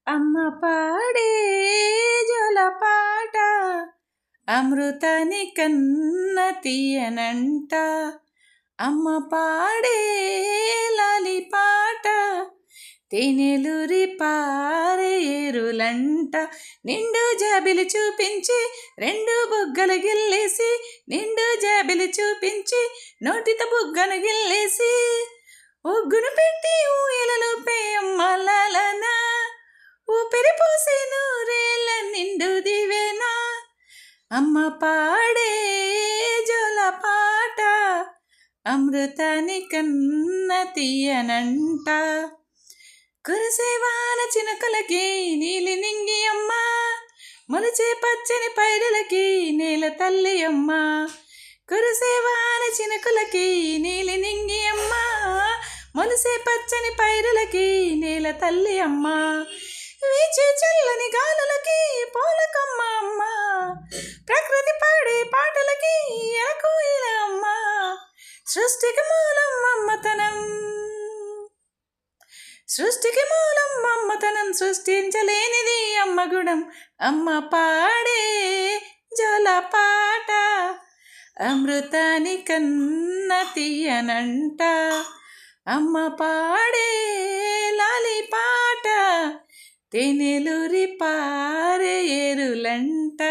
అమ్మ పాడే జలపాట అమృతాని కన్న తీయనంట. అమ్మ పాడే లాలి పాట తేనెలూరి పారే ఏరులంట. నిండు జాబిలి చూపించి రెండు బుగ్గలు గిల్లేసి, నిండు జాబిలి చూపించి నోటితో బుగ్గను గిల్లేసి, ఒగ్గును పెట్టి ఊయలలో పేయమ్మలన ఊపిరి పోసి నూరేళ్ళ నిండు దివేనా. అమ్మ పాడే జోలపాట అమృతాని కన్న తీయనంట. కురిసేవాన చినుకులకి నీలి నింగి అమ్మ, మొలిచే పచ్చని పైరులకి నేల తల్లి అమ్మ. కురిసేవాన చినుకులకి నీలి నింగి అమ్మ, మొలిసే పచ్చని పైరులకి నేల తల్లి అమ్మ. వీచే చల్లని గాలులకి పోలకమ్మ అమ్మ, ప్రకృతి పాడే పాటలకి ఎలకోయిల అమ్మ. సృష్టికి మూలం అమ్మతనం, సృష్టికి మూలం అమ్మతనం, సృష్టించలేనిది అమ్మ గుణం. అమ్మ పాడే జలపాట అమృతాని కన్న తీయనంట. అమ్మ పాడే లాలి పాట తేనెలూరి పారే ఏరులంట.